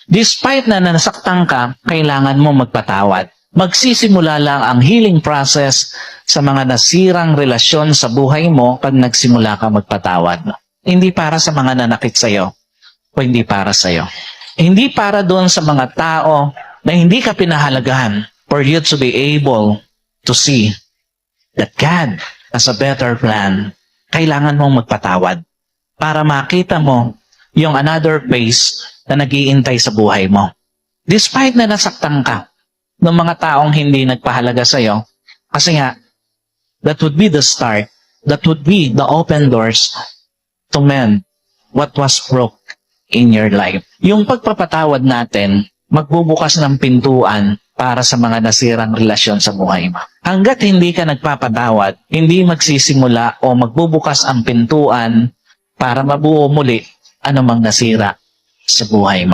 Despite na nasaktan ka, kailangan mo magpatawad. Magsisimula lang ang healing process sa mga nasirang relasyon sa buhay mo pag nagsimula ka magpatawad. Hindi para sa mga nanakit sa'yo o hindi para sa'yo. Hindi para doon sa mga tao na hindi ka pinahalagahan for you to be able to see that God has a better plan. Kailangan mong magpatawad para makita mo yung another phase na nag-iintay sa buhay mo. Despite na nasaktan ka ng mga taong hindi nagpahalaga sa'yo, kasi nga, that would be the start, that would be the open doors to mend what was broke in your life. Yung pagpapatawad natin, magbubukas ng pintuan para sa mga nasirang relasyon sa buhay mo. Hanggat hindi ka nagpapatawad, hindi magsisimula o magbubukas ang pintuan para mabuo muli anumang nasira sa buhay mo.